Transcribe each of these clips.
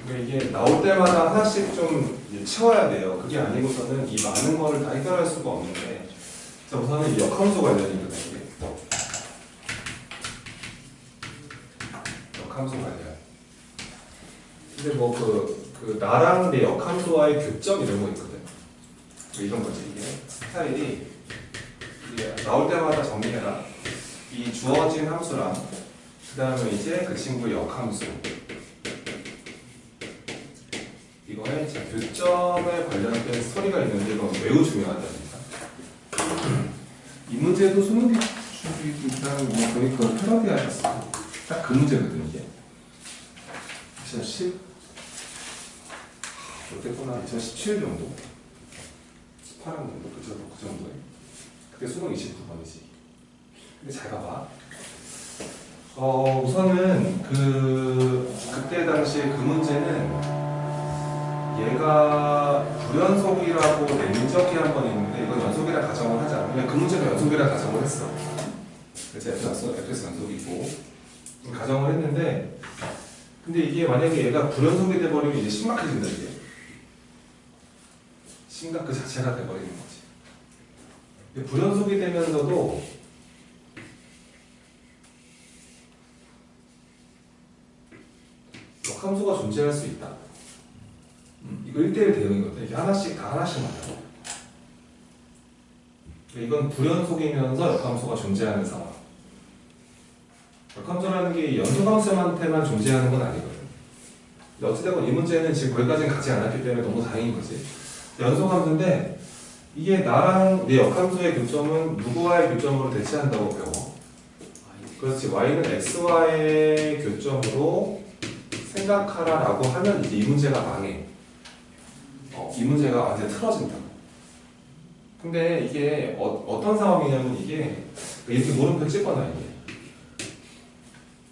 그러니까 이게 나올 때마다 하나씩 좀 채워야 돼요. 그게 아니고서는 이 많은 거를 다 해결할 수가 없는데, 자, 우선은 이 역함수 관련이거든요. 이게. 역함수 관련. 근데 뭐 나랑 내 역함수와의 교점 이런 거 있거든. 이런 거지. 이게 스타일이 이게 나올 때마다 정리해라. 이 주어진 함수랑 그 다음에 이제 그 친구의 역함수. 이거에 교점에 관련된 스토리가 있는데 이건 매우 중요하다니까. 이 문제도 수능 기출이랑 뭐 거의 그 패러디하셨어. 딱 그 문제거든 이게. 2010 어땠구나. 2017 정도, 18학 정도 그 정도에. 그때 수능 29번이지. 근데 잘 봐봐. 우선은 그때 당시에 그 문제는 얘가 불연속이라고 내민적이 한 번 있는데 이건 연속이라 가정을 하자. 그냥 그 문제는 연속이라 가정을 했어. 그래서 fx 연속이고 가정을 했는데, 근데 이게 만약에 얘가 불연속이 돼버리면 이제 심각해진다. 이게 심각 그 자체가 돼버리는 거지. 불연속이 되면서도 역함수가 존재할 수 있다. 이거 1대1 대응이거든. 이게 하나씩 다 하나씩 맞아. 이건 불연속이면서 역함수가 존재하는 상황. 역함수라는 게 연소함수한테만 존재하는 건 아니거든. 어찌되건 이 문제는 지금 거기까지는 가지 않았기 때문에 너무 다행인 거지. 연소함수인데 이게 나랑 내 역함수의 교점은 누구와의 교점으로 대체한다고 배워. 그렇지. y는 x와의 교점으로 생각하라라고 하면 이제 이 문제가 망해. 이 문제가 완전히 틀어진다고. 근데 이게 어떤 상황이냐면 이게 이렇게 물음표 찍거나 이게.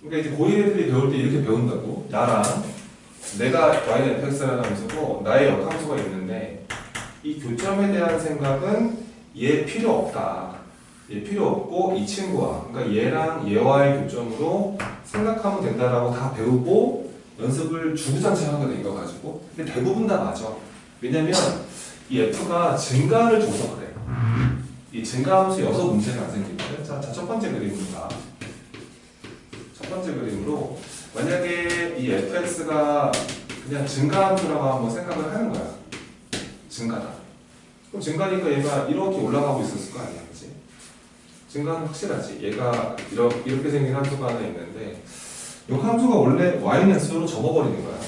그러니까 이제 고1 애들이 배울 때 이렇게 배운다고. 나랑 내가 y는 fx라는 함수고 나의 역함수가 있는데 이 교점에 대한 생각은 얘 필요 없다. 얘 필요 없고 이 친구와, 그러니까 얘랑 얘와의 교점으로 생각하면 된다라고 다 배우고 연습을 주구장창하게 이거 가지고. 근데 대부분 다 맞아. 왜냐면 이 f가 증가를 줘서 그래. 이 증가함수 6문제가 안 생기거든. 자, 첫 번째 그림입니다. 첫 번째 그림으로 만약에 이 fx가 그냥 증가함수라고 한번 생각을 하는 거야. 증가다. 그럼 증가니까 얘가 이렇게 올라가고 있었을 거 아니야, 그치? 증가는 확실하지. 얘가 이렇게 생긴 함수가 하나 있는데 이 함수가 원래 y는 x로 접어버리는 거야.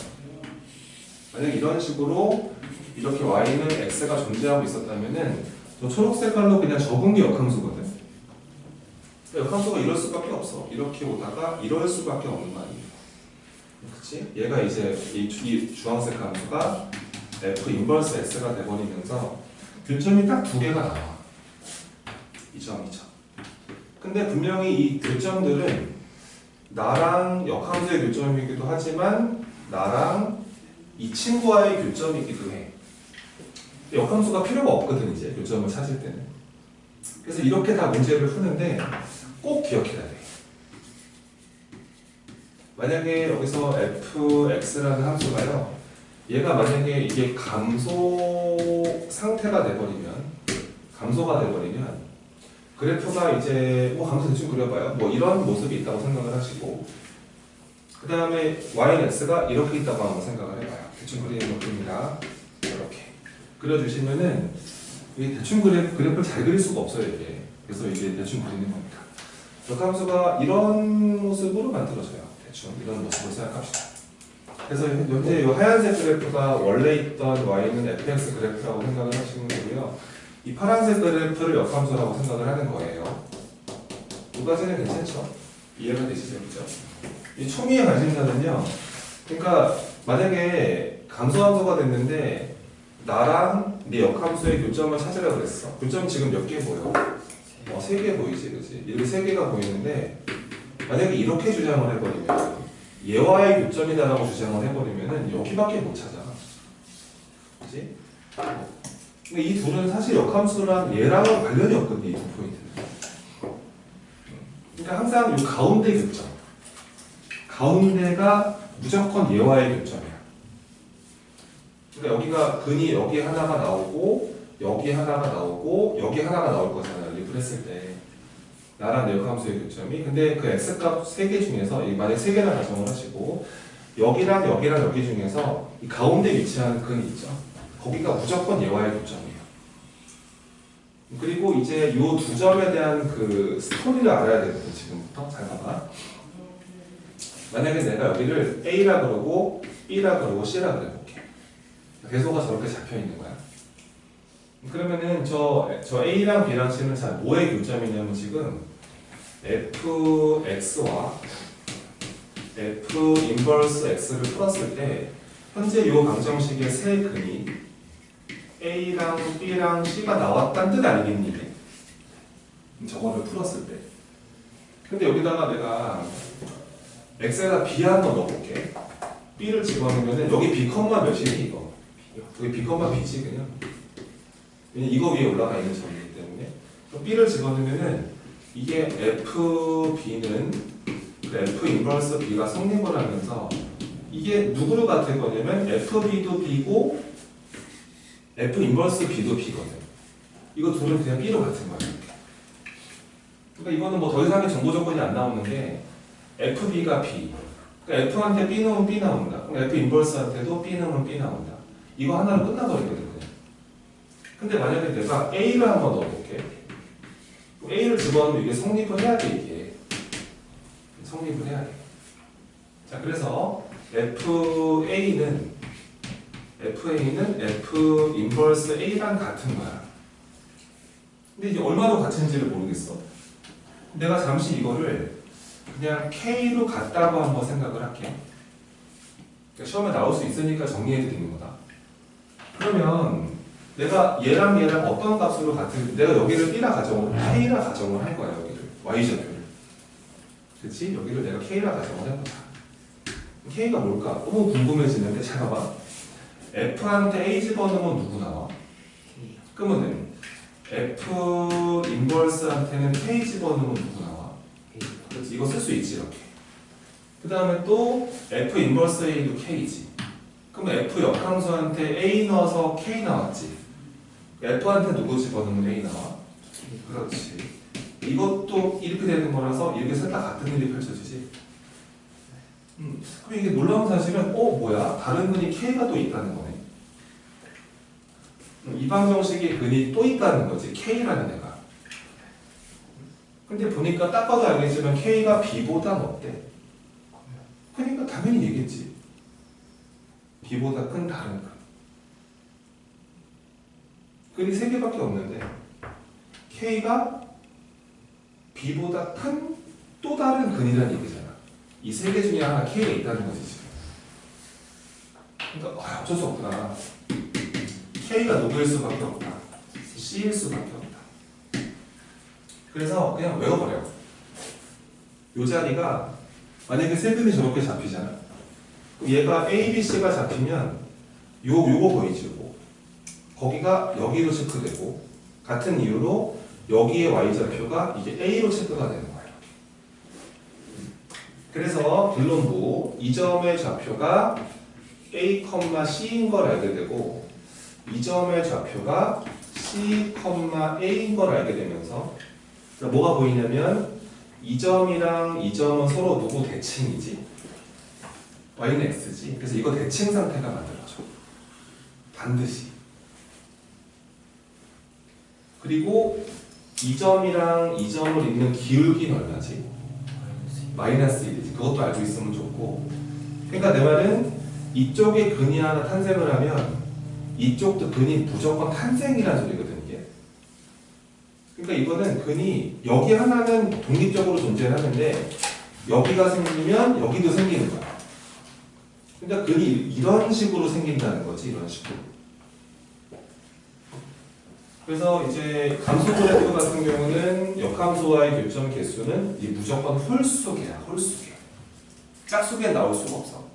만약 이런 식으로 이렇게 y는 x가 존재하고 있었다면은 저 초록색깔로 그냥 접은 게 역함수거든. 역함수가 이럴 수밖에 없어. 이렇게 오다가 이럴 수밖에 없는 거 아니야. 그치? 얘가 이제 이 주황색 함수가 f 인버스 x가 돼버리면서 교점이 딱 두 개가 나와. 이 점, 이 점. 근데 분명히 이 교점들은 나랑 역함수의 교점이기도 하지만 나랑 이 친구와의 교점이기도 해. 역함수가 필요가 없거든 이제 교점을 찾을 때는. 그래서 이렇게 다 문제를 푸는데 꼭 기억해야 돼. 만약에 여기서 fx라는 함수가요, 얘가 만약에 이게 감소 상태가 돼버리면, 감소가 돼버리면 그래프가 이제 감소 대충 그려봐요. 뭐 이런 모습이 있다고 생각을 하시고, 그 다음에 y는 x가 이렇게 있다고 한번 생각을 해봐요. 대충 그리는 것입니다. 이렇게 그려주시면은 이 대충 그래프를 잘 그릴 수가 없어요 이게. 그래서 이게 대충 그리는 겁니다. 역함수가 이런 모습으로 만들어져요. 대충 이런 모습으로 생각합시다. 그래서 현재 이 하얀색 그래프가 원래 있던 y는 fx 그래프라고 생각을 하시는 거고요. 이 파란색 그래프를 역함수라고 생각을 하는 거예요. 두 가지는 괜찮죠? 이해가 되시죠? 그죠? 이 초미의 관심사는요, 그러니까 만약에 감소함수가 됐는데 나랑 네 역함수의 교점을 찾으라 그랬어. 교점 지금 몇 개 보여? 3개 보이지, 그치? 이렇게 3개가 보이는데 만약에 이렇게 주장을 해버리면 얘와의 교점이다라고 주장을 해버리면은 여기밖에 못 찾아. 그치? 근데 이 둘은 사실 역함수랑 얘랑은 관련이 없거든, 이 두 포인트는. 그러니까 항상 이 가운데 교점. 가운데가 무조건 얘와의 교점이야. 그러니까 여기가 근이 여기 하나가 나오고 여기 하나가 나오고 여기 하나가 나올 거잖아요. 리플 했을 때 나랑 내 역함수의 교점이. 근데 그 x값 3개 중에서 만약 3개나 가정을 하시고 여기랑 여기랑 여기 중에서 이 가운데 위치하는 근이 있죠. 거기가 무조건 얘와의 교점이에요. 그리고 이제 이 두 점에 대한 그 스토리를 알아야 되거든. 지금부터 잘 봐봐. 만약에 내가 여기를 A라 그러고 B라 그러고 C라 그래볼게. 계속가 저렇게 잡혀 있는 거야. 그러면은 저 A랑 B랑 C는 자 뭐의 교점이냐면 지금 fx와 f 인버스 x를 풀었을 때 현재 이 방정식의 세 근이 A랑 B랑 C가 나왔다는 뜻 아니겠니? 저거를 풀었을 때. 근데 여기다가 내가 x에다 b 한번 넣어볼게. b를 집어넣으면 여기 b 컴마 몇이니 이거? 여기 b 컴마 b지 그냥. 왜냐면 이거 위에 올라가 있는 점이기 때문에. 그럼 b를 집어넣으면은 이게 fb는 f 인버스 b가 성립을 하면서 이게 누구로 같은 거냐면 fb도 b고 f 인버스 b도 b거든. 이거 둘은 그냥 b로 같은 거야. 그러니까 이거는 뭐 더 이상의 정보 조건이 안 나오는데 fb가 b. 그러니까 f한테 b 넣으면 b 나온다. 그럼 f 인버스한테도 b 넣으면 b 나온다. 이거 하나로 끝나버리거든. 근데 만약에 내가 a를 한번 넣어볼게. a를 집어넣으면 이게 성립을 해야 돼. 이게 성립을 해야 돼. 자, 그래서 FA는 F 인버스 A랑 같은 거야. 근데 이제 얼마로 같은지를 모르겠어. 내가 잠시 이거를 그냥 K로 같다고 한번 생각을 할게. 그러니까 시험에 나올 수 있으니까 정리해 드리는 거다. 그러면 내가 얘랑 어떤 값으로 같은, 내가 여기를 B라 가정을, K라 가정을 할 거야, 여기를. Y좌표를. 그치? 여기를 내가 K라 가정을 해보자. K가 뭘까? 너무 궁금해지는데, 잘 봐봐. F한테 A 집어넣으면 누구 나와? 그러면은 F 인버스한테는 K 집어넣으면 누구 나와? 그렇지? 이거 쓸 수 있지, 이렇게. 그 다음에 또 F 인버스 A도 K지. 그러면 F 역함수한테 A 넣어서 K 나왔지. F한테 누구 집어넣으면 A 나와? 그렇지. 이것도 이렇게 되는 거라서 이렇게 셋 다 같은 일이 펼쳐지지. 그럼 이게 놀라운 사실은 뭐야? 다른 근이 K가 또 있다는 거네. 이 방정식의 근이 또 있다는 거지. K라는 애가. 근데 보니까 딱 봐도 알겠지만 K가 B보다 어때? 그러니까 당연히 얘기했지. B보다 큰 다른 근. 근이 3개밖에 없는데 K가 B보다 큰 또 다른 근이라는 얘기잖아. 이 3개 중에 하나 K가 있다는 거지 지금. 그러니까 어쩔 수 없구나. K가 누구일 수밖에 없다. C일 수밖에 없다. 그래서 그냥 외워버려. 이 자리가 만약에 세 근이 저렇게 잡히잖아. 그럼 얘가 A, B, C가 잡히면 요거 보이지? 거기가 여기로 체크되고 같은 이유로 여기의 Y좌표가 이게 A로 체크가 되는 거예요. 그래서 결론부 이 점의 좌표가 A, C인 걸 알게 되고 이 점의 좌표가 C, A인 걸 알게 되면서 뭐가 보이냐면 이 점이랑 이 점은 서로 누구 대칭이지? Y는 X지. 그래서 이거 대칭 상태가 만들어져. 반드시. 그리고 이 점이랑 이 점을 잇는 기울기는 얼마지? 마이너스 1이지. 그것도 알고 있으면 좋고. 그러니까 내 말은 이쪽에 근이 하나 탄생을 하면 이쪽도 근이 무조건 탄생이라는 소리거든 이게. 그러니까 이거는 근이 여기 하나는 독립적으로 존재하는데 여기가 생기면 여기도 생기는 거야. 그러니까 근이 이런 식으로 생긴다는 거지. 이런 식으로. 그래서 이제 감소 그래프 같은 경우는 역함수와의 교점 개수는 이 무조건 홀수계야, 홀수계. 짝수계는 나올 수가 없어.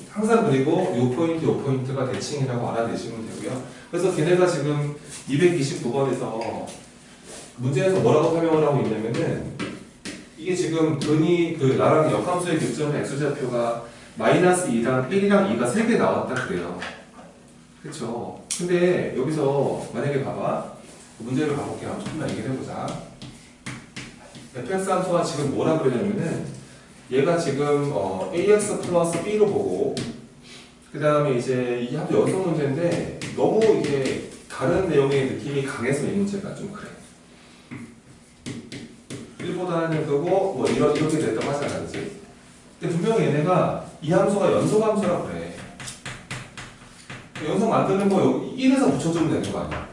항상 그리고 요 포인트, 요 포인트가 대칭이라고 알아내시면 되고요. 그래서 걔네가 지금 229번에서 문제에서 뭐라고 설명을 하고 있냐면은 이게 지금 근이 그 나랑 역함수의 교점의 x좌표가 마이너스 2랑 1이랑 2가 3개 나왔다 그래요. 그쵸. 근데 여기서 만약에 봐봐. 문제를 가볼게요. 한번 조금만 얘기를 해보자. fx 함수가 지금 뭐라 그러냐면은 얘가 지금 ax 플러스 b로 보고 그 다음에 이제 이게 합 연속 문제인데 너무 이게 다른 내용의 느낌이 강해서 이 문제가 좀 그래. 1보다는 그거 뭐 이렇게 됐다고 하잖아, 그치? 근데 분명히 얘네가 이 함수가 연속 함수라 그래. 연속 만드는 거 1에서 붙여주면 되는 거 아니야?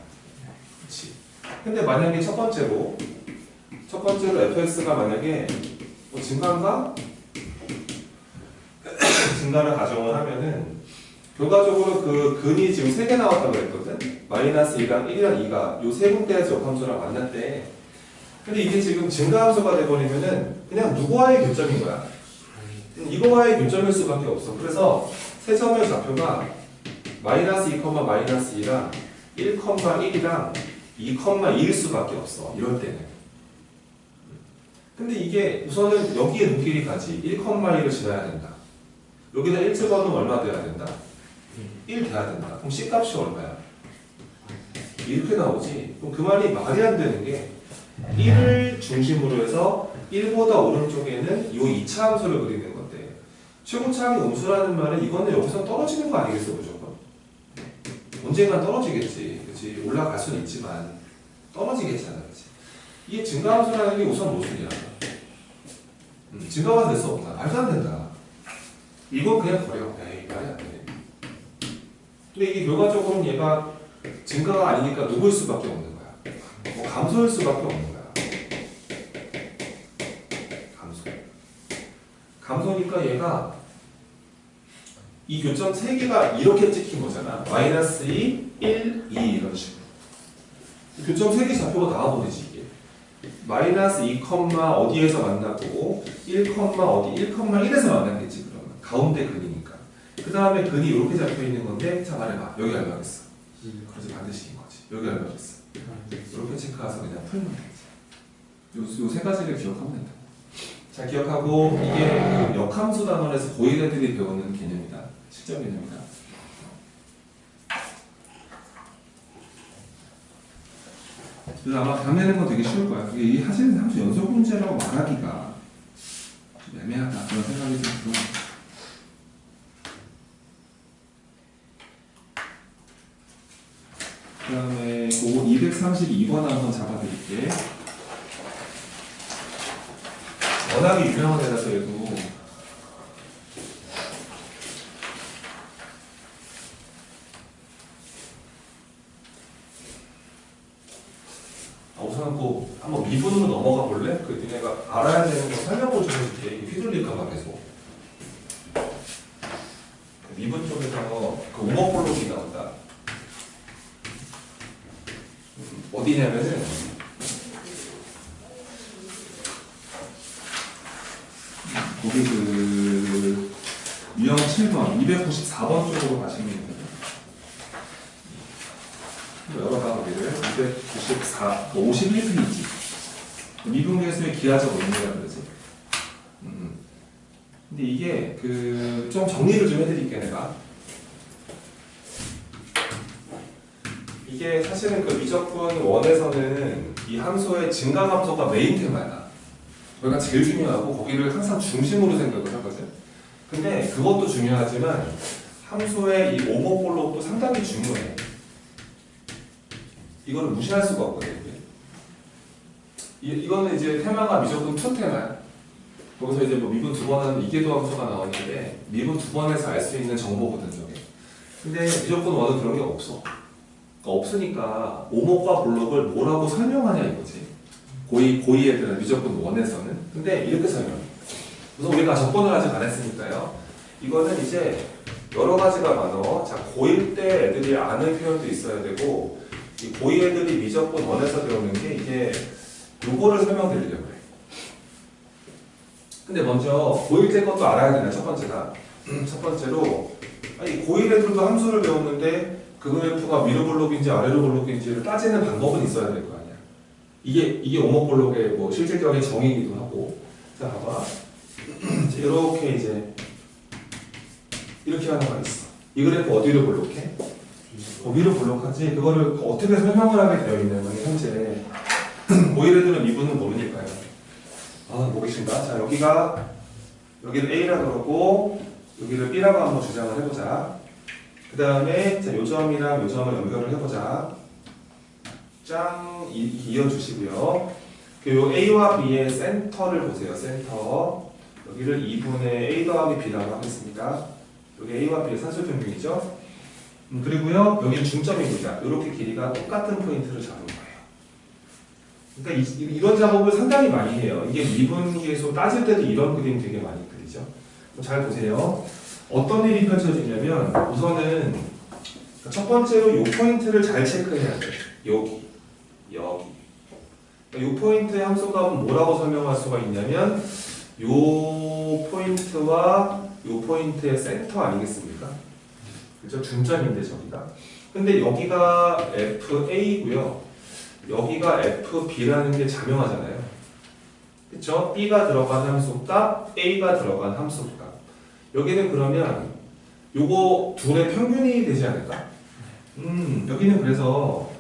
그치? 근데 만약에 첫 번째로 fx가 만약에 뭐 증가인가? 증가를 가정을 하면은 결과적으로 그 근이 지금 3개 나왔다고 했거든? 마이너스 2랑 1이랑 2가 요 세 군데에서 역함수랑 만났대. 근데 이게 지금 증가함수가 돼버리면은 그냥 누구와의 교점인 거야. 이거와의 교점일 수밖에 없어. 그래서 세 점의 좌표가 마이너스 2, 마이너스 2랑 1,1이랑 2,2일 수밖에 없어. 이럴 때는. 근데 이게 우선은 여기에 눈길이 가지. 1,1을 지나야 된다. 여기다 1 집어넣으면 얼마 돼야 된다? 1 돼야 된다. 그럼 C값이 얼마야? 이렇게 나오지. 그럼 그 말이 말이 안 되는 게 1을 중심으로 해서 1보다 오른쪽에는 이 2차 함수를 그리는 건데 최고차항이 음수라는 말은 이거는 여기서 떨어지는 거 아니겠어 무조건? 언젠간 떨어지겠지. 그치? 올라갈 수는 있지만 떨어지겠잖아. 그치? 이게 증가함수라는 게 우선 무슨 소리야? 증가가 될 수 없나? 말도 안 된다. 이건 그냥 버려. 에이, 말이 안 돼. 근데 이게 결과적으로는 얘가 증가가 아니니까 누구일 수밖에 없는 거야. 뭐 감소일 수밖에 없는 거야. 감소니까 얘가 이 교점 3개가 이렇게 찍힌 거잖아. 마이너스 2, 1, 2 이런 식으로. 교점 3개 좌표가 나와버리지 이게. 마이너스 2, 어디에서 만나고 1, 어디 1,1에서 만났겠지 그러면. 가운데 근이니까. 그 다음에 근이 이렇게 잡혀 있는 건데 자 말해봐. 여기 얼마겠어? 그래서 반드시 인 거지. 여기 얼마겠어? 이렇게 체크해서 그냥 풀면 되지. 요 세 가지를 기억하면 된다. 자 기억하고 이게 역함수 단원에서 고1 애들이 배우는 개념이다. 실전 개념이다. 그래서 아마 감내는 건 되게 쉬울 거야. 이게 이 사실은 함수 연속 문제라고 말하기가 좀 애매하다 그런 생각이 좀 들어. 그 다음에 232번 한번 잡아드릴게. 워낙에 유명한 애라서 얘도 우선 뭐 한번 미분으로 넘어가 볼래? 그 니네가 알아야 되는 거 설명을 좀 해줄게. 이게 휘둘릴까봐 계속. 미분 쪽에서 그 우먹볼록이 나온다. 어디냐면은 거기 그 유형 7번 294번 쪽으로 가시면 됩니다. 열어봐 거기를 294 51페이지 미분계수의 기하적 의미라 그러지. 근데 이게 그 좀 정리를 좀 해드릴게 내가. 이게 사실은 그 미적분 원에서는 이 함수의 증가함수가 메인 테마야. 거기가 제일 중요하고 거기를 항상 중심으로 생각을 하거든. 근데 그것도 중요하지만 함수의 이 오버폴로도 상당히 중요해. 이거를 무시할 수가 없거든. 이거는 이제 테마가 미적분 2 테마야. 거기서 이제 뭐 미분 2번 하는 이계도 함수가 나오는데 미분 2번에서 알 수 있는 정보거든 저게. 근데 미적분 1은 그런 게 없어. 없으니까 오목과 볼록을 뭐라고 설명하냐 이거지. 고이 애들은 미적분 1에서는. 근데 이렇게 설명해. 우선 우리가 접근을 아직 안 했으니까요. 이거는 이제 여러 가지가 많어. 자, 고1 때 애들이 아는 표현도 있어야 되고 이 고2 애들이 미적분 1에서 배우는 게 이게 요거를 설명드리려고 해. 근데 먼저 고1 때 것도 알아야 되나 첫 번째다. 첫 번째로 아니 고1 애들도 함수를 배웠는데 그거 F가 위로 볼록인지 아래로 볼록인지를 따지는 방법은 있어야 될 거 아니야. 이게 오목볼록의 뭐 실질적인 정의이기도 하고. 자 봐봐. 이렇게 이제 이렇게 하나가 있어. 이 그래프 어디로 볼록해? 위로 볼록하지. 그거를 어떻게 설명을 하게 되어 있냐면 현재 고일애들은 미분은 모르니까요. 모르겠습니다. 자, 여기를 A라 그러고 여기를 B라고 한번 주장을 해보자. 그 다음에 자, 요 점이랑 요 점을 연결을 해보자. 짱 이어주시고요. 요 A와 B의 센터를 보세요. 센터. 여기를 2분의 A 더하기 B라고 하겠습니다. 여기 A와 B의 산술평균이죠. 그리고요, 여기는 중점입니다. 이렇게 길이가 똑같은 포인트를 잡은 거예요. 그러니까 이런 작업을 상당히 많이 해요. 이게 미분계수 따질 때도 이런 그림 되게 많이 그리죠. 잘 보세요. 어떤 일이 펼쳐지냐면 우선은 첫 번째로 이 포인트를 잘 체크해야 돼요. 여기. 이 포인트의 함수값은 뭐라고 설명할 수가 있냐면 이 포인트와 이 포인트의 센터 아니겠습니까? 그죠? 중점인데 저기가. 근데 여기가 FA고요. 여기가 FB라는 게 자명하잖아요. 그쵸? B가 들어간 함수값, A가 들어간 함수값. 여기는 그러면 요거 둘의 평균이 되지 않을까? 여기는 그래서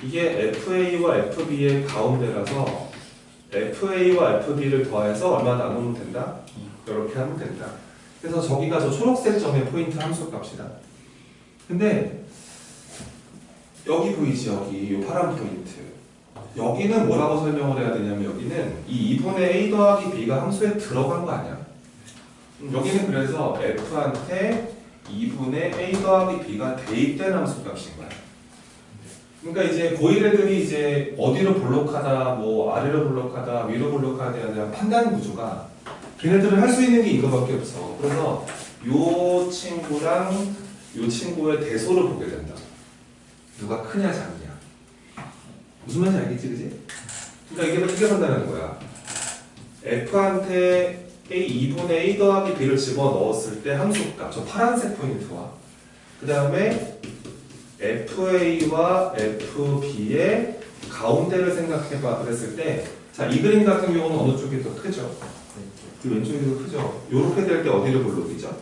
이게 FA와 FB의 가운데라서 FA와 FB를 더해서 얼마 나누면 된다? 이렇게 하면 된다. 그래서 저기가 저 초록색 점의 포인트 함수값이다. 근데 여기 보이지? 여기 이 파란 포인트. 여기는 뭐라고 설명을 해야 되냐면 여기는 이 2분의 A 더하기 B가 함수에 들어간 거 아니야? 여기는 그래서 F한테 2분의 A 더하기 B가 대입된 함수값인 거야. 그러니까 이제 고1 애들이 이제 어디로 볼록하다, 뭐 아래로 볼록하다, 위로 볼록하다에 대한 판단 구조가 걔네들은 할 수 있는 게 이거밖에 없어. 그래서 요 친구랑 요 친구의 대소를 보게 된다. 누가 크냐 작냐. 무슨 말인지 알겠지, 그지? 그러니까 이게 판단하는 거야. F한테 A 2분의 A 더하기 B를 집어넣었을 때 함수값, 저 파란색 포인트와 그 다음에 FA와 FB의 가운데를 생각해봐 그랬을 때, 자, 이 그림 같은 경우는 어느 쪽이 더 크죠? 그 왼쪽이 더 크죠? 요렇게 될 때 어디를 볼록이죠?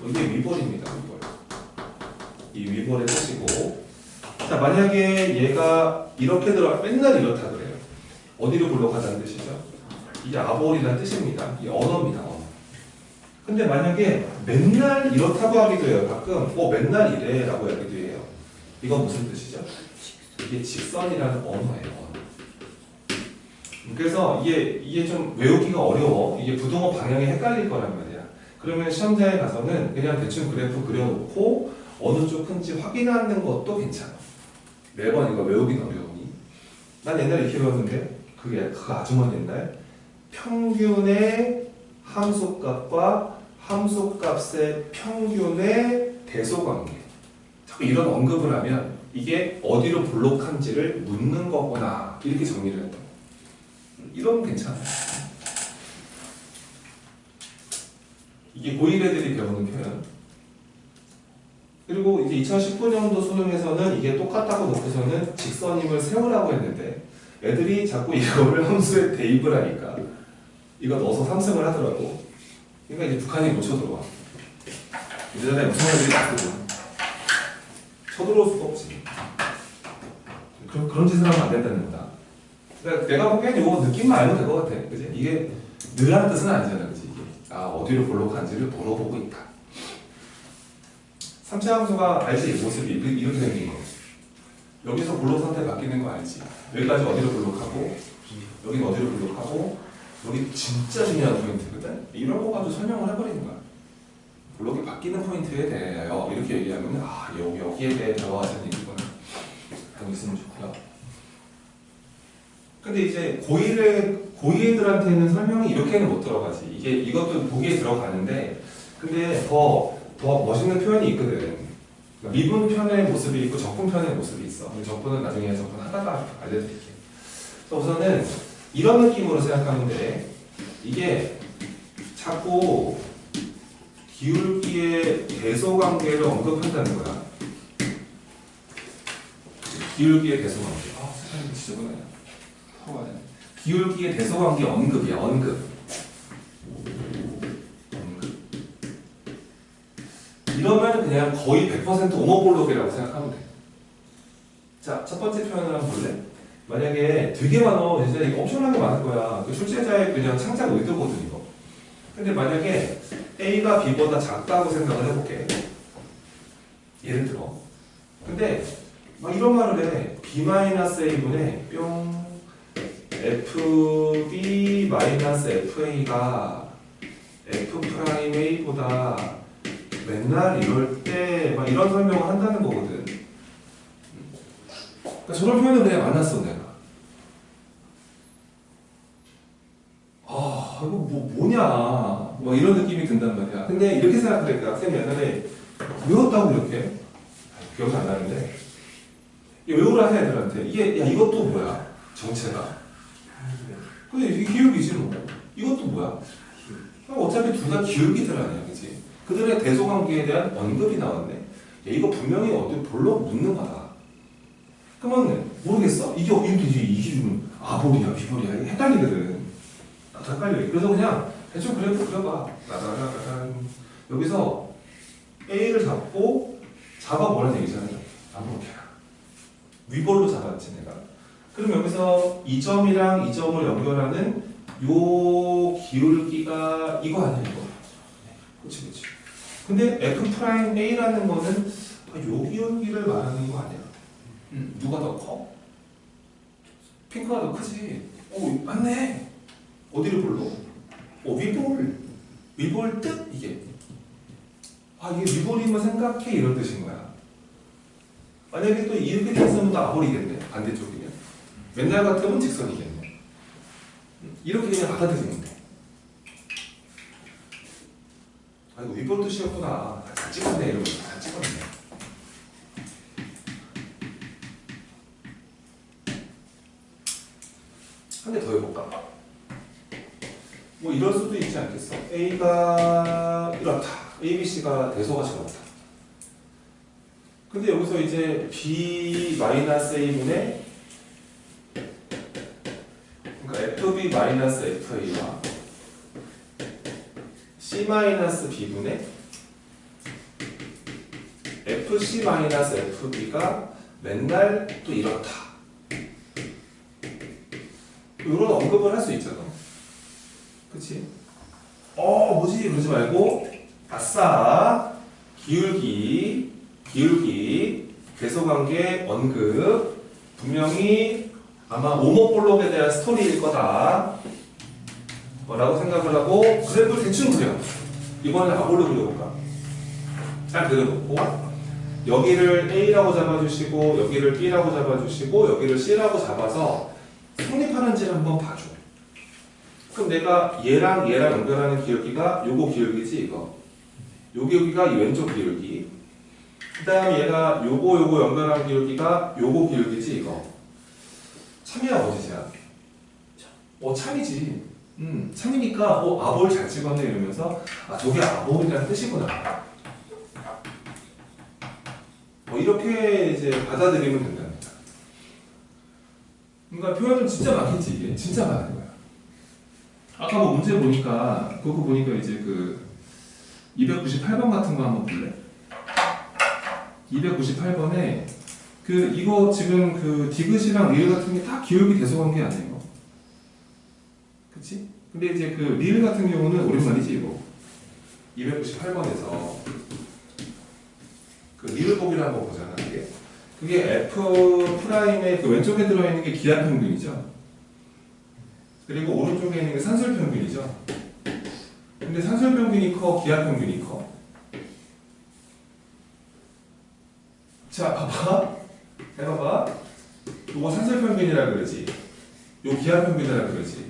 이게 위볼입니다. 위볼. 이 위볼의 뜻이고, 자, 만약에 얘가 이렇게 맨날 이렇다 그래요. 어디를 볼록하다는 뜻이죠? 이게 아볼이라는 뜻입니다. 이게 언어입니다. 언어. 근데 만약에 맨날 이렇다고 하기도 해요. 가끔 맨날 이래 라고 하기도 해요. 이건 무슨 뜻이죠? 이게 직선이라는 언어예요. 언어. 그래서 이게 좀 외우기가 어려워. 이게 부동어 방향이 헷갈릴 거란 말이야. 그러면 시험장에 가서는 그냥 대충 그래프 그려놓고 어느 쪽 큰지 확인하는 것도 괜찮아. 매번 이거 외우기는 어려우니. 난 옛날에 이렇게 배웠는데 그거 아주 먼 옛날. 평균의 함수값과 함수값의 평균의 대소관계. 자꾸 이런 언급을 하면 이게 어디로 볼록한지를 묻는 거구나. 이렇게 정리를 했다. 이러면 괜찮아요. 이게 고1 애들이 배우는 표현. 그리고 이제 2019년도 수능에서는 이게 똑같다고 놓고서는 직선임을 세우라고 했는데 애들이 자꾸 이거를 함수에 대입을 하니까 이거 넣어서 3승을 하더라고. 그러니까 이제 북한이 못 쳐들어와. 예전에 무슨 애들이 났거든. 쳐들어올 수가 없지. 그런 짓을 하면 안 된다는 거다. 그러니까 내가 보기엔 이거 느낌만 알면 될 것 같아. 그지? 이게 늘라는 뜻은 아니잖아. 그지? 이게. 어디로 볼록한지를 물어보고 있다. 삼체 함수가 알지? 모습이 이렇게 생긴 거. 여기서 볼록 상태 바뀌는 거 알지? 여기까지 어디로 볼록하고, 여기는 어디로 볼록하고, 여기 진짜 중요한 포인트거든? 이런 거 가지고 설명을 해버리는 거야. 볼록이 바뀌는 포인트에 대하여 이렇게 얘기하면 여기에 대해 배워하자는 얘기구나. 알고 있으면 좋고요. 근데 이제 고2애들한테는 설명이 이렇게는 못 들어가지. 이것도 보기에 들어가는데, 근데 더 멋있는 표현이 있거든. 미분 편의 모습이 있고 적분 편의 모습이 있어. 적분은 나중에 적분 하다가 알려드릴게. 우선은 이런 느낌으로 생각하면 돼. 이게 자꾸 기울기의 대소관계를 언급한다는 거야. 기울기의 대소관계. 세상에 지저분하냐. 기울기의 대소관계 언급이야. 언급. 이러면 그냥 거의 100% 오머볼록이라고 생각하면 돼. 자, 첫 번째 표현을 한번 볼래? 만약에 되게 많어, 진짜 이거 엄청나게 많을 거야. 그 출제자의 그냥 창작 의도거든, 이거. 근데 만약에 A가 B보다 작다고 생각을 해볼게. 예를 들어. 근데 막 이런 말을 해. B-A분의 뿅 FB-FA가 F'A보다 맨날 이럴 때 막 이런 설명을 한다는 거거든. 그러니까 저런 표현을 그냥 만났어 내가. 아 이거 뭐냐 뭐 이런 느낌이 든단 말이야. 근데 이렇게 생각하니까 쌤 옛날에 외웠다고 이렇게 기억이 안 나는데 외우라 해 애들한테. 이게 야 이것도 뭐야 정체가. 근데 이게 기울기지 뭐. 이것도 뭐야. 어차피 둘 다 기울기들 아니야, 그치? 그들의 대소관계에 대한 언급이 나왔네. 야, 이거 분명히 어디 볼록 묻는 거다. 그러면 모르겠어? 이게 이 기준은 아볼이야, 비볼이야. 이게 헷갈리거든. 나도 헷갈려. 그래서 그냥 대충 그래프 그려봐. 나다라다단. 여기서 A를 잡고 잡아보라는 얘기잖아요. 아무렇게나. 위볼로 잡았지, 내가. 그럼 여기서 이 점이랑 이 점을 연결하는 요 기울기가 이거 아니야, 이거. 그치. 근데 F'A라는 거는 요 기울기를 말하는 거 아니야? 누가 더 커? 핑크가 더 크지? 맞네. 어디를 볼로? 위볼. 위볼 뜻? 이게. 이게 위볼이면 생각해. 이런 뜻인 거야. 만약에 또 이렇게 됐으면 또 아볼이겠네. 반대쪽이면. 맨날 같으면 직선이겠네. 이렇게 그냥 받아들이면 돼. 이거 위볼 뜻이었구나. 잘 찍었네. 이러면서 잘 찍었네. 한 개 더 해볼까? 뭐 이럴 수도 있지 않겠어? A가 이렇다. A, B, C가 대소가 저렇다. 근데 여기서 이제 B-A분의 FB-FA와 C-B분의 FC-FB가 맨날 또 이렇다. 이런 언급을 할 수 있잖아. 그치? 뭐지? 그러지 말고 아싸 기울기 대소관계 언급 분명히 아마 오머볼록에 대한 스토리일 거다 라고 생각을 하고 그래프를 대충 그려. 이번에는 아볼로 그려볼까? 잘 그려놓고 여기를 A라고 잡아주시고 여기를 B라고 잡아주시고 여기를 C라고 잡아서 성립하는지를 한번 봐줘. 그럼 내가 얘랑 연결하는 기울기가 요거 기울기지 이거. 요 기울기가 이 왼쪽 기울기. 그 다음에 얘가 요거 연결하는 기울기가 요거 기울기지 이거. 참이야 어디지야? 참이지. 참이니까 아볼 잘 찍었네 이러면서 저게 아볼이라는 뜻이구나. 이렇게 이제 받아들이면 된답니다. 그러니까 표현은 진짜 많겠지 이게. 진짜 많은 거야. 아까 뭐 문제 보니까 그거 보니까 이제 그 298번 같은 거 한번 볼래? 298번에 이거 지금 그 디귿이랑 리을 같은 게 다 기울기 대소관계 아니에요? 그치? 근데 이제 그 리을 같은 경우는 오랜만이지 이거. 298번에서 그 리을 보기를 한번 보잖아. 그게 F'의 그 왼쪽에 들어있는 게 기하평균이죠. 그리고 오른쪽에 있는 게 산술평균이죠. 근데 산술평균이 커, 기하평균이 커? 자, 봐봐. 해봐봐. 요거 산술평균이라 그러지. 요 기하평균이라 그러지.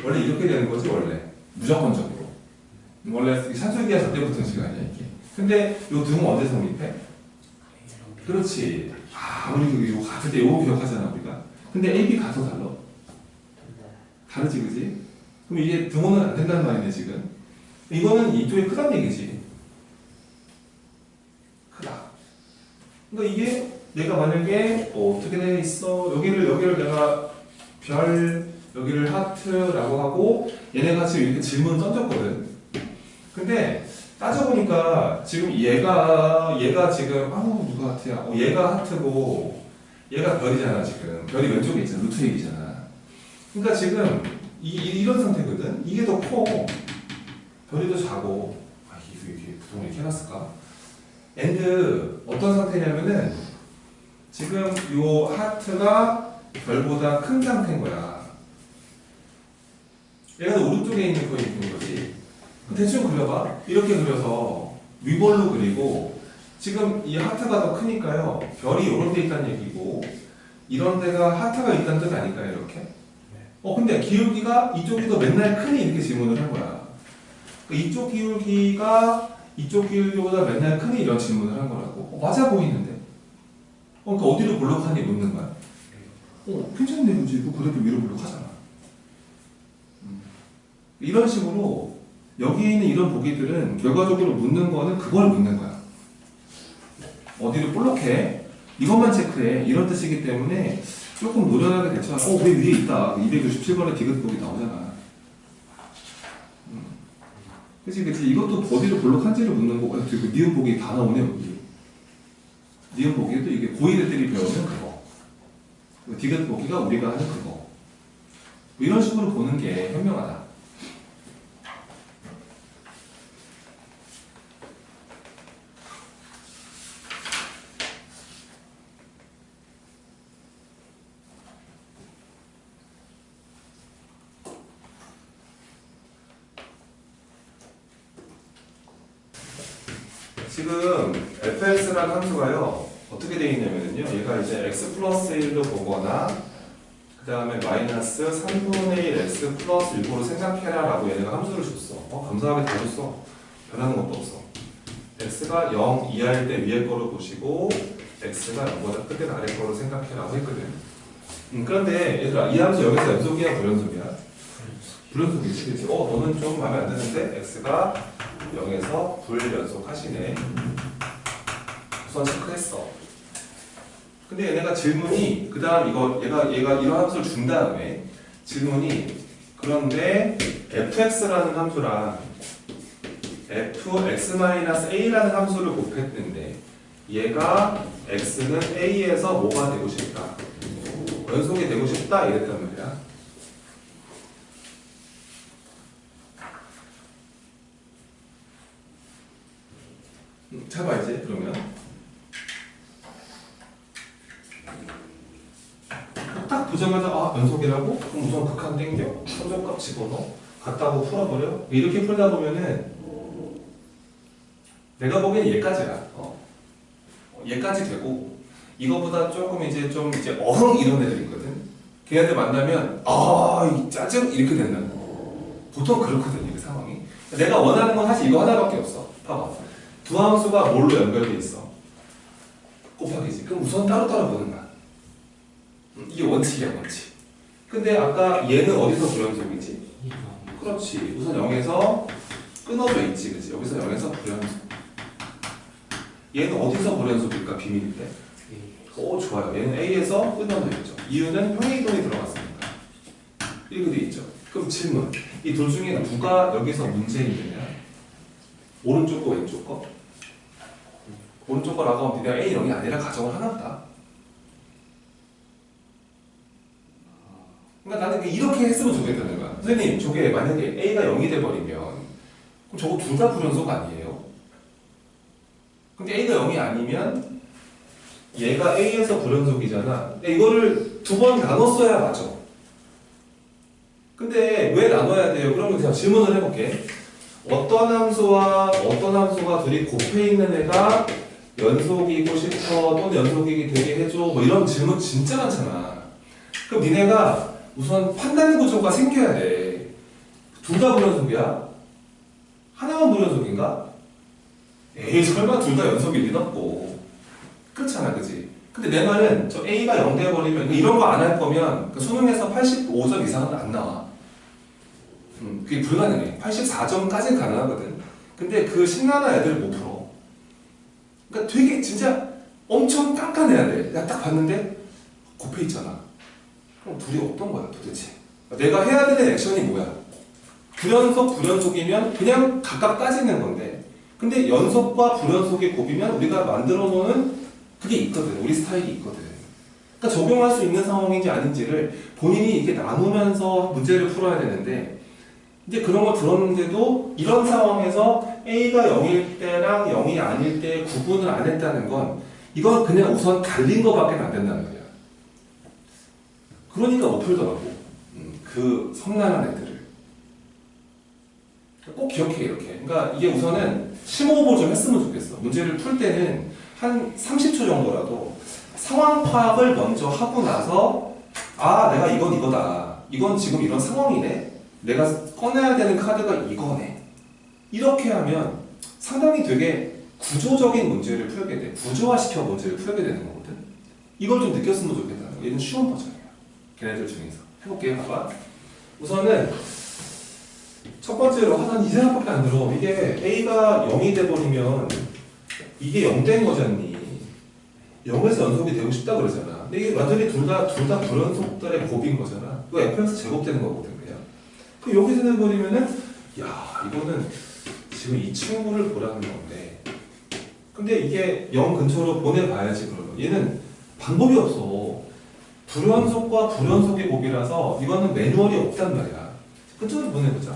원래 이렇게 되는 거지, 원래. 무조건적으로. 원래 산술기하 절대부터 시간이야, 이게. 근데 요 등은 언제 성립해? 그렇지. 우리 요거 같을 때 요거 기억하잖아, 우리가. 근데 A, B 같아 달라? 다르지, 그지? 그럼 이게 등호는 안 된다는 말이네, 지금. 이거는 이쪽이 크다는 얘기지. 크다. 그러니까 이게 내가 만약에 어떻게 되어 있어? 여기를 내가 별, 여기를 하트라고 하고 얘네가 지금 이렇게 질문을 던졌거든. 근데 따져보니까 지금 얘가 지금 누가 하트야? 얘가 하트고 얘가 별이잖아. 지금 별이 왼쪽에 있잖아. 루트 얘기잖아. 그러니까 지금 이런 상태거든. 이게 더 커. 별이 더 작고. 이게 보통 이렇게 해놨을까? 엔드 어떤 상태냐면은 지금 요 하트가 별보다 큰 상태인 거야. 얘가 오른쪽에 있는 거 있는 거지. 대충 그려봐. 이렇게 그려서 위볼로 그리고 지금 이 하트가 더 크니까요. 별이 이런 데 있다는 얘기고 이런 데가 하트가 있다는 뜻 아닐까요? 이렇게. 근데 기울기가 이쪽이 더 맨날 크니 이렇게 질문을 한 거야. 이쪽 기울기가 이쪽 기울기보다 맨날 크니 이런 질문을 한 거라고. 맞아 보이는데. 그러니까 어디로 볼록하니 묻는 거야. 괜찮네, 그지? 그 그래프 위로 볼록하잖아. 이런 식으로 여기에 있는 이런 보기들은 결과적으로 묻는 거는 그걸 묻는 거야. 어디를 볼록해? 이것만 체크해. 이런 뜻이기 때문에 조금 노련하게 대처하라. 왜 위에 있다. 267번에 디귿 보기 나오잖아. 그치. 이것도 어디를 볼록한지를 묻는 거고, 그 니은 보기 다 나오네, 여기. 니은 보기도 이게 고1 애들이 배우는 그거. 디귿 보기가 우리가 하는 그거. 뭐 이런 식으로 보는 게 현명하다. 지금 fx라는 함수가요 어떻게 되어 있냐면요 얘가 이제 x 플러스 1로 보거나 그 다음에 마이너스 3분의 1 x 플러스 1로 생각해라 라고 얘네가 함수를 줬어. 감사하게 다 줬어. 변하는 것도 없어. x가 0 이하일 때 위에 거를 보시고 x가 0보다 크게 아래 거를 생각해라고 했거든. 그런데 얘들아 이 함수 여기서 연속이야 불연속이야? 불연속이지. 그치? 너는 좀 마음에 안 드는데 x가 0에서 불연속 하시네. 우선 체크했어. 근데 얘네가 질문이 그 다음 얘가 이런 함수를 준 다음에 질문이 그런데 fx라는 함수랑 fx-a라는 함수를 곱했는데 얘가 x는 a에서 뭐가 되고 싶다. 연속이 되고 싶다 이랬단 말이야. 잡아야지 그러면 딱 보자마자 연속이라고? 그럼 우선 극한 땡겨 소정값 집어넣어 같다고 풀어버려. 이렇게 풀다 보면은 내가 보기엔 얘까지야. 얘까지 되고 이거보다 조금 이제 좀 어흥 이런 애들 있거든. 걔네들 만나면 이 짜증 이렇게 된다는 거. 보통 그렇거든 이게 상황이. 내가 원하는 건 사실 이거 하나밖에 없어. 봐봐. 두 함수가 뭘로 연결돼 있어? 곱하기지. 그럼 우선 따로따로 보는 거야. 이게 원칙이야, 원칙. 근데 아까 얘는 어디서 불연속이지? 그렇지. 우선 0에서 끊어져 있지, 그치? 여기서 0에서 불연속. 얘는 어디서 불연속일까? 비밀인데. 좋아요. 얘는 A에서 끊어져 있죠. 이유는 평행이동이 들어갔으니까. 이렇게 돼 있죠. 그럼 질문. 이 둘 중에 누가 여기서 문제 있느냐? 오른쪽 거, 왼쪽 거? 오른쪽 거라고 하면 내가 A 0이 아니라 가정을 하나 보다. 그러니까 나는 이렇게 했으면 좋겠다는 거야. 선생님, 저게 만약에 A가 0이 돼버리면 그럼 저거 둘 다 불연속 아니에요? 근데 A가 0이 아니면 얘가 A에서 불연속이잖아. 이거를 두 번 나눴어야 맞아. 근데 왜 나눠야 돼요? 그러면 그냥 질문을 해볼게. 어떤 함수가 둘이 곱해 있는 애가 연속이고 싶어 또는 연속이게 되게 해줘 뭐 이런 질문 진짜 많잖아. 그럼 니네가 우선 판단 구조가 생겨야 돼. 둘 다 불연속이야? 하나만 불연속인가? 에이 설마 둘 다 연속일 리는 없고 그렇잖아 그치? 근데 내 말은 저 A가 0 돼버리면 이런 거 안 할 거면 수능에서 85점 이상은 안 나와. 그게 불가능해. 84점까지는 가능하거든. 근데 그 신나는 애들을 못 풀어. 그러니까 되게 진짜 엄청 깐깐해야 돼. 내가 딱 봤는데 곱해 있잖아. 그럼 둘이 어떤 거야 도대체? 내가 해야 되는 액션이 뭐야? 불연속, 불연속이면 그냥 각각 따지는 건데 근데 연속과 불연속의 곱이면 우리가 만들어 놓은 그게 있거든. 우리 스타일이 있거든. 그러니까 적용할 수 있는 상황인지 아닌지를 본인이 이렇게 나누면서 문제를 풀어야 되는데 이제 그런 거 들었는데도 이런 상황에서 A가 0일 때랑 0이 아닐 때 구분을 안 했다는 건 이건 그냥 우선 달린 거밖에 안 된다는 거야. 그러니까 못 풀더라고. 그 섬나는 애들을. 꼭 기억해 이렇게. 그러니까 이게 우선은 심호흡을 좀 했으면 좋겠어. 문제를 풀 때는 한 30초 정도라도 상황 파악을 먼저 하고 나서 아 내가 이건 이거다. 이건 지금 이런 상황이네. 내가 꺼내야 되는 카드가 이거네. 이렇게 하면 상당히 되게 구조적인 문제를 풀게 돼. 구조화시켜 문제를 풀게 되는 거거든. 이걸 좀 느꼈으면 좋겠다. 얘는 쉬운 버전이야. 걔네들 중에서. 해볼게요. 봐봐. 우선은 첫 번째로 한 이 생각밖에 안 들어. 이게 A가 0이 돼버리면 이게 0 된 거잖니. 0에서 연속이 되고 싶다 그러잖아. 근데 이게 완전히 둘 다 불연속들의 곱인 거잖아. 그거 fx 제곱되는 거거든 그냥. 그 여기서 돼버리면은 야 이거는 지금 이 친구를 보라는 건데 근데 이게 0 근처로 보내봐야지 그러면 얘는 방법이 없어. 불연속과 불연속의 곱이라서 이거는 매뉴얼이 없단 말이야. 그쪽으로 보내보자.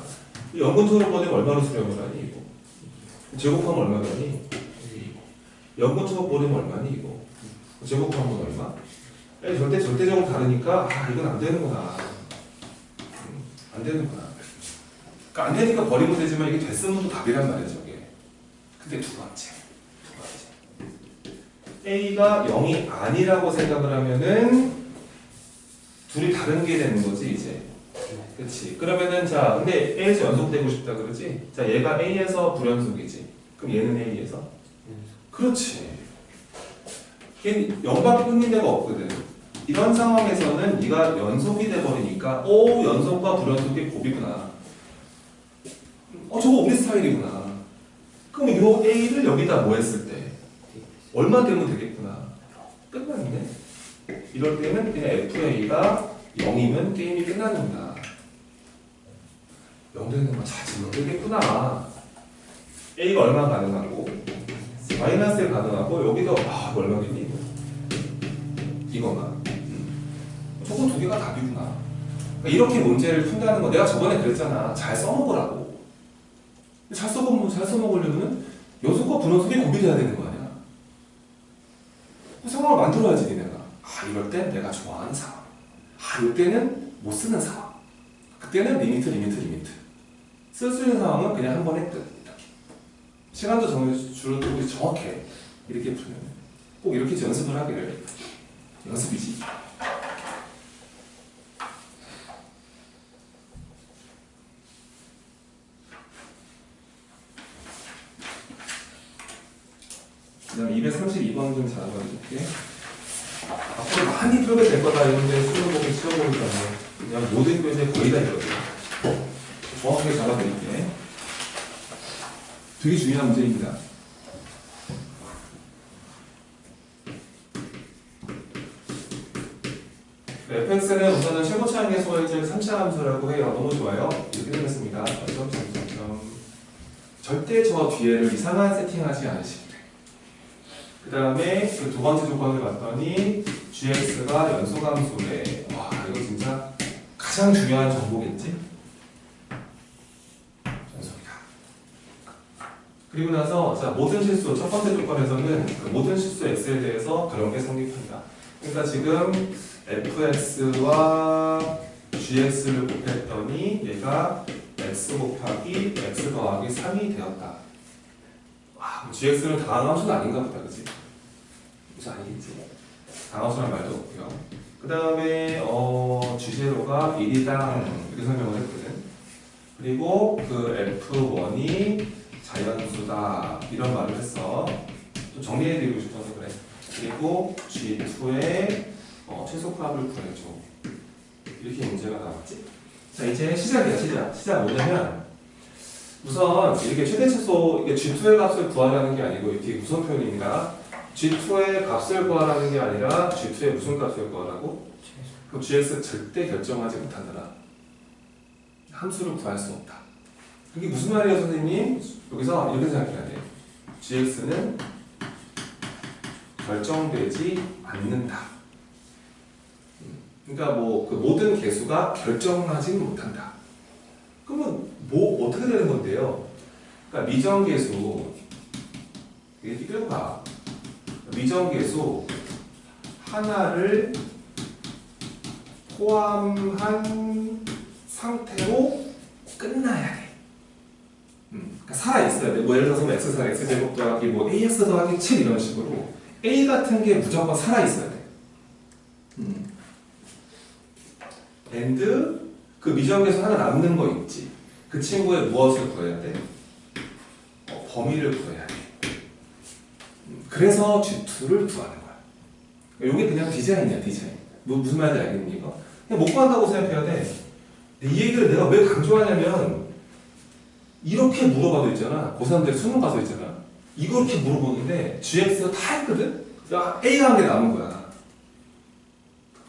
0 근처로 보내면 얼마로 수렴을 하니 이거. 제곱하면 얼마 가니? 0 근처로 보내면 얼마니 이거. 제곱하면 얼마? 절대적으로 다르니까 아 이건 안 되는구나. 안 되는구나. 그러니까 안 되니까 버리면 되지만 이게 됐으면 또 답이란 말이야 저게. 근데 두 번째. A가 0이 아니라고 생각을 하면은 둘이 다른 게 되는 거지 이제. 그렇지. 그러면은 자 근데 A에서 연속되고 싶다 그러지? 자 얘가 A에서 불연속이지. 그럼 얘는 A에서? 그렇지. 얘는 0밖에 끊긴 데가 없거든. 이런 상황에서는 네가 연속이 돼버리니까 오 연속과 불연속의 곱이구나. 저거 우리 스타일이구나. 그럼 이 A를 여기다 뭐 했을 때 얼마 되면 되겠구나. 끝났네. 이럴 때는 그냥 FA가 0이면 게임이 끝나는구나. 0 되는 건 찾으면 되겠구나. A가 얼마 가능하고 마이너스 1 가능하고 여기도 이거 얼마겠니? 이거만. 저거 두 개가 답이구나. 그러니까 이렇게 문제를 푼다는 거 내가 저번에 그랬잖아. 잘 써먹으라고. 잘 써먹으려면 연속과 불연속이 곱이 돼야 되는 거 아니야. 그 상황을 만들어야지 니네가. 이럴 땐 내가 좋아하는 상황. 이때는 못 쓰는 상황. 그때는 리미트. 쓸 수 있는 상황은 그냥 한 번에 끝. 이렇게. 시간도 줄어들고 정확해. 이렇게 풀면. 꼭 이렇게 연습을 하기를. 연습이지. 그 다음에 232번 좀 잡아줄게. 앞으로 많이 풀게 될 거다 이런데 수능복이 치워보니까 그냥 모든 교재 거의 다 이거든. 정확하게 잡아드릴게. 되게 중요한 문제입니다. fx는 우선은 최고차항의 소화의 3차 함수라고 해요. 너무 좋아요. 이렇게 되겠습니다. 절대 저 뒤에를 이상한 세팅하지 않으시면 돼요. 그 다음에 그 두 번째 조건을 봤더니 gx가 연소함수래. 와 이거 진짜 가장 중요한 정보겠지? 연속이다. 그리고 나서 자 모든 실수 첫 번째 조건에서는 그 모든 실수 x에 대해서 그런 게 성립한다. 그러니까 지금 fx와 gx를 곱했더니 얘가 x 곱하기 x 더하기 3이 되었다. 와, gx는 다항 함수는 아닌가 보다, 그치? 무슨 아니겠지? 다항 함수란 말도 없고요. 그 다음에 g0가 1이다 이렇게 설명을 했거든. 그리고 그 f1이 자연수다 이런 말을 했어. 좀 정리해드리고 싶어서 그래. 그리고 g2의 최소값을 구해줘. 이렇게 문제가 나왔지. 자 이제 시작이야. 시작 뭐냐면 우선 이렇게 최대 최소 이게 G2의 값을 구하라는 게 아니고 이렇게 무슨 표현입니다. G2의 값을 구하라는 게 아니라 G2의 무슨 값을 구하라고? 그럼 GX 절대 결정하지 못한다. 함수를 구할 수 없다. 그게 무슨 말이에요, 선생님? 여기서 이렇게 생각해야 돼. gx는 결정되지 않는다. 그러니까 뭐 그 모든 개수가 결정하지는 못한다. 그러면 뭐 어떻게 되는 건데요? 그러니까 미정계수 이렇게 끌고 가. 미정계수 하나를 포함한 상태로 끝나야 돼. 그러니까 살아있어야 돼. 뭐 예를 들어서 x상 x제곱 더하기 뭐 ax 더하기 7 이런 식으로 a 같은 게 무조건 살아있어야 돼. and 그 미정계수 하나 남는 거 있지. 그 친구의 무엇을 구해야 돼? 범위를 구해야 돼. 그래서 G2를 구하는 거야. 이게 그냥 디자인이야, 디자인. 무슨 말인지 알겠니, 이거? 그냥 못 구한다고 생각해야 돼. 근데 이 얘기를 내가 왜 강조하냐면, 이렇게 물어봐도 있잖아. 고3들 수능 가서 있잖아. 이거 이렇게 물어보는데, GX가 다 했거든? 야, A가 한 게 남은 거야.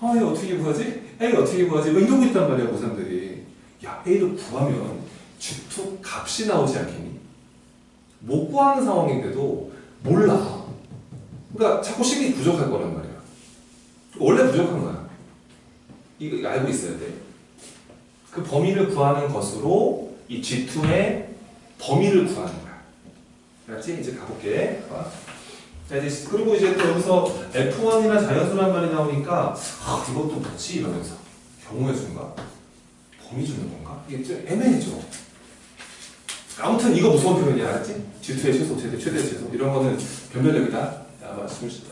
아, 얘 어떻게 구하지? A 어떻게 구하지? 뭐 이러고 있단 말이야, 고3들이. 야, A를 구하면 G2 값이 나오지 않겠니? 못 구하는 상황인데도 몰라. 그러니까 자꾸 식이 부족할 거란 말이야. 원래 부족한 거야. 이거 알고 있어야 돼. 그 범위를 구하는 것으로 이 G2의 범위를 구하는 거야. 알았지? 이제 가볼게. 자, 이제 그리고 이제 또 여기서 F1이나 자연수란 말이 나오니까 아, 이것도 뭐지? 이러면서 경우의 수인가? 범위 주는 건가? 이게 좀 애매해져. 아무튼 이거 무서운 표현이야, 알았지? G2의 최소, 최대 최소 이런 거는 변별력이다. 아마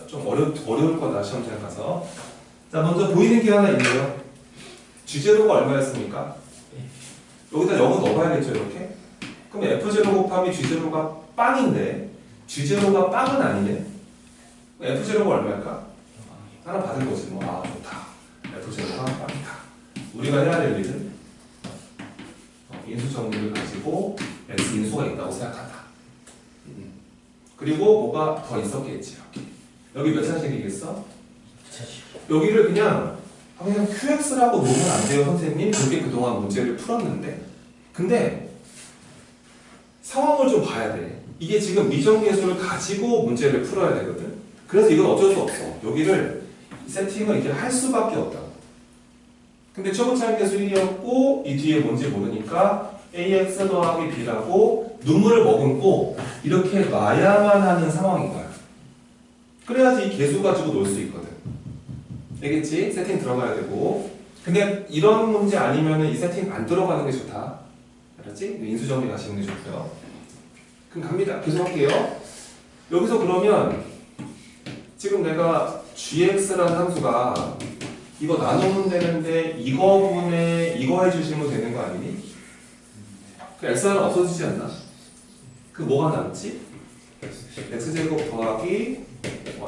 좀 어려울 거다, 시험장 가서. 자, 먼저 보이는 게 하나 있네요. G0가 얼마였습니까? 여기다 0은 넣어봐야겠죠, 이렇게? 그럼 F0 곱하기 G0가 빵인데 G0가 빵은 아니네? F0가 얼마일까? 하나 받은 거지, 뭐. 아, 좋다. F0가 빵이다. 우리가 해야 될 일은 인수 정리를 가지고 X 인수가 있다고 생각한다. 그리고 뭐가 더 있었겠지, 이렇게. 여기 몇 차식이겠어? 여기를 그냥 QX라고 놓으면 안 돼요, 선생님. 그렇게 그동안 문제를 풀었는데. 근데 상황을 좀 봐야 돼. 이게 지금 미정계수를 가지고 문제를 풀어야 되거든. 그래서 이건 어쩔 수 없어. 여기를 세팅을 이렇게 할 수밖에 없다. 근데 초급차임계수 1이었고 이 뒤에 뭔지 모르니까 AX 더하기 B라고 눈물을 머금고 이렇게 놔야만 하는 상황인 거야. 그래야지 이 계수 가지고 놀 수 있거든. 알겠지? 세팅 들어가야 되고. 근데 이런 문제 아니면 이 세팅 안 들어가는 게 좋다. 알았지? 인수정리 가시는 게 좋고요. 그럼 갑니다. 계속할게요. 여기서 그러면 지금 내가 gx라는 함수가 이거 나누면 되는데 이거분에 이거 해주시면 되는 거 아니니? 그 x는 없어지지 않나? 그 뭐가 남지? x제곱 더하기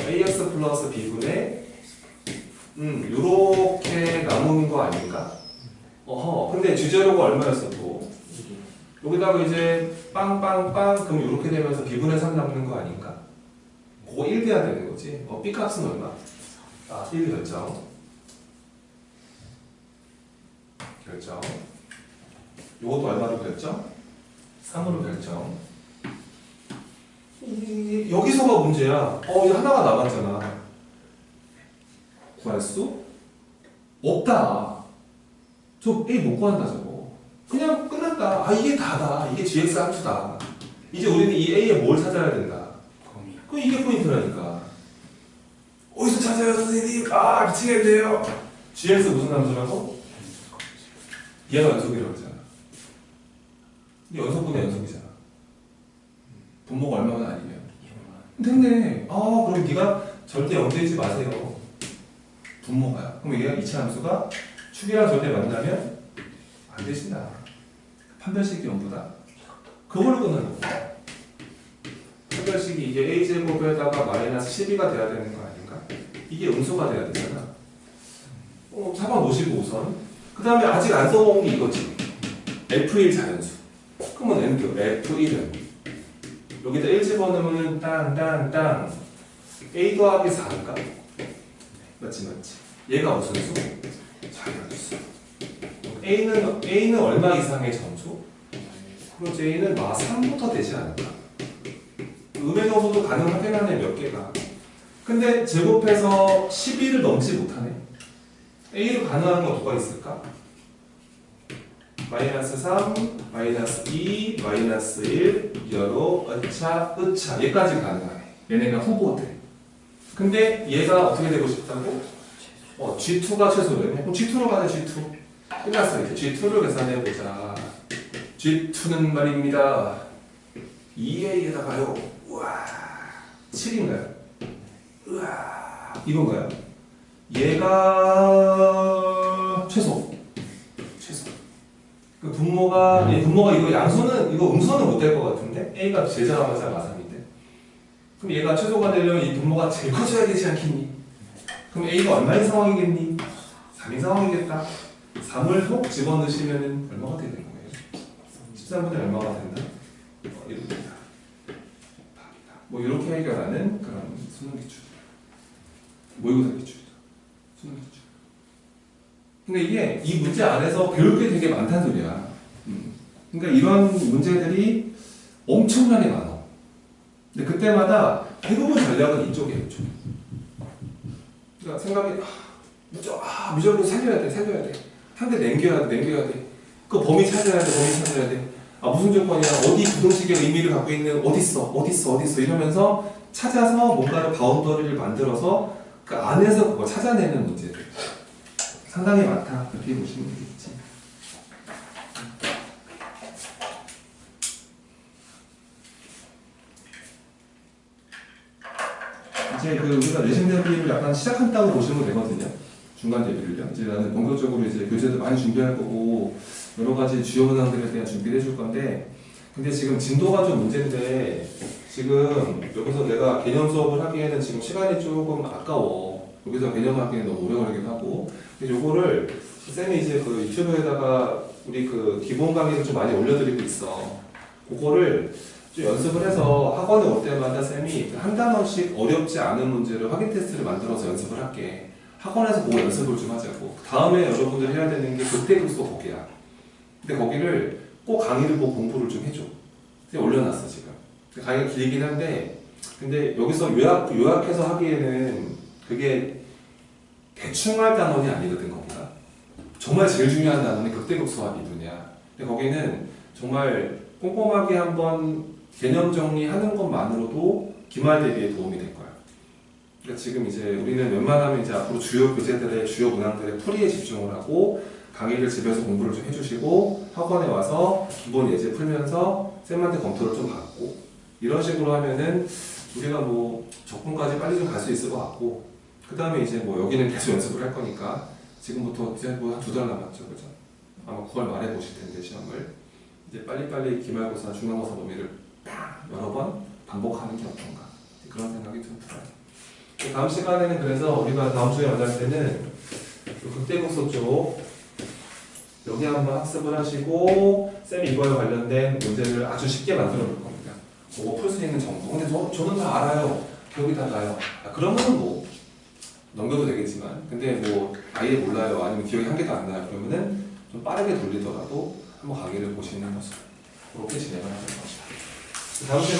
ax 플러스 b분의 요렇게 남은 거 아닌가? 어허, 근데 G0가 얼마였어 또? 여기다가 이제 빵빵빵 그럼 이렇게 되면서 b분의 3 남는 거 아닌가? 그거 1 돼야 되는 거지. b 값은 얼마? 아, 1 결정. 요것도 얼마로 결정? 3으로 결정. 여기서가 문제야. 이 하나가 남았잖아. 구할 수? 없다. 저 A 못 구한다 저거. 그냥 끝났다. 아, 이게 다다. 이게 GX 함수다. 이제 우리는 이 A에 뭘 찾아야 된다. 그 이게 포인트라니까. 어디서 찾아요 선생님? 아, 미치겠네요. GX 무슨 함수라고? 얘가 연속이라고 했잖아. 이게 연속분의 연속이잖아. 분모가 얼마나 아니면. 됐네. 그럼 네가 절대 0되지 마세요. 분모가요. 그럼 얘가 이차 함수가 축이랑 절대 만나면 안 되신다. 판별식이 0보다. 그걸로 끝나는 거야. 판별식이 이게 a제곱에다가 마이너스 12가 돼야 되는 거 아닌가? 이게 음수가 돼야 되잖아. 4번 놓으시고 우선. 그 다음에 아직 안 써먹은 게 이거지. F1 자연수. 그러면 N교 F1은 여기다 1 집어넣으면 땅땅땅 A 더하기 4인가? 맞지? 얘가 무슨 수? 자연수. A는 얼마 이상의 점수? 그럼 J는 3부터 되지 않을까? 음의 정수도 가능하긴 하네, 몇 개가. 근데 제곱해서 12를 넘지 못하네. A로 가능한 건 뭐가 있을까? -3, -2, -1, 여로, 으차, 으차. 얘까지 가능하네. 얘네가 후보들. 근데 얘가 어떻게 되고 싶다고? G2가 최소네. 그럼 G2로 가자, G2. 끝났어. 이제 G2를 계산해보자. G2는 말입니다. 2A에다가요. 우와. 7인가요? 우와. 이건가요? 얘가 최소. 그 분모가 이거 양수는, 이거 음수는 못 될 것 같은데? A가 제자마자 마삼인데. 그럼 얘가 최소가 되려면 이 분모가 제일 커져야 되지 않겠니? 그럼 A가 얼마인 상황이겠니? 3인 상황이겠다. 3을 속 집어넣으시면 얼마가 되는 거예요? 13분의 얼마가 된다? 이렇게 된다. 뭐 이렇게 해결하는 그런 수능 기출. 모의고사 기출이죠. 수능 기출. 근데 이게 이 문제 안에서 배울 게 되게 많다는 소리야. 그러니까 이런 문제들이 엄청나게 많아. 근데 그때마다 대부분 전략은 이쪽이에요. 이쪽. 그러니까 생각이 무조건 살려야 돼. 상대 남겨야 돼. 그 범위 찾아야 돼. 무슨 조건이야? 어디 부등식의 의미를 갖고 있는 어딨어 이러면서 찾아서 뭔가를 바운더리를 만들어서 그 안에서 그거 찾아내는 문제들. 상당히 많다. 그렇게 보시면 되겠지. 이제 우리가 내신 대비를 약간 시작한다고 보시면 되거든요. 중간 대비를요. 이제 나는 본격적으로 이제 교재도 많이 준비할 거고 여러 가지 주요 문항들에 대한 준비를 해줄 건데, 근데 지금 진도가 좀 문제인데 지금 여기서 내가 개념 수업을 하기에는 지금 시간이 조금 아까워. 여기서 개념 하기에는 너무 오래 걸리긴 하고. 근데 요거를 쌤이 이제 그 유튜브에다가 우리 그 기본 강의를 좀 많이 올려드리고 있어. 그거를 좀 연습을 해서 학원에 올 때마다 쌤이 한 단어씩 어렵지 않은 문제를 확인 테스트를 만들어서 연습을 할게. 학원에서 뭐 연습을 좀 하자고. 다음에 여러분들 해야 되는 게 그때그서 거기야. 근데 거기를 꼭 강의를 보고 공부를 좀 해줘. 올려놨어 지금. 강의가 길긴 한데, 근데 여기서 요약해서 하기에는 그게 대충 할 단원이 아니거든 거기가. 정말 제일 중요한 단원이 극대극소와 미분이야. 근데 거기는 정말 꼼꼼하게 한번 개념 정리하는 것만으로도 기말 대비에 도움이 될 거야. 그러니까 지금 이제 우리는 웬만하면 이제 앞으로 주요 교재들의 주요 문항들의 풀이에 집중을 하고 강의를 집에서 공부를 좀 해주시고 학원에 와서 기본 예제 풀면서 쌤한테 검토를 좀 받고 이런 식으로 하면은 우리가 뭐 적분까지 빨리 좀 갈 수 있을 것 같고, 그 다음에 이제 뭐 여기는 계속 연습을 할 거니까 지금부터 이제 뭐 한 2달 남았죠, 그죠? 아마 9월 말에 보실 텐데 시험을 이제 빨리빨리 기말고사, 중간고사 범위를 여러 번 반복하는 게 어떤가 그런 생각이 좀 들어요. 다음 시간에는 그래서 우리가 다음 주에 만날 때는 극대국소 쪽 여기 한번 학습을 하시고 쌤이 이거에 관련된 문제를 아주 쉽게 만들어 볼 겁니다. 그거 풀 수 있는 정도. 근데 저는 다 알아요. 기억이 다 나요. 그러면은 뭐 넘겨도 되겠지만, 근데 뭐 아예 몰라요. 아니면 기억이 한 개도 안 나요. 그러면은 좀 빠르게 돌리더라도 한번 강의를 보시는 모습. 그렇게 진행을 하는 것이다. 다음 시간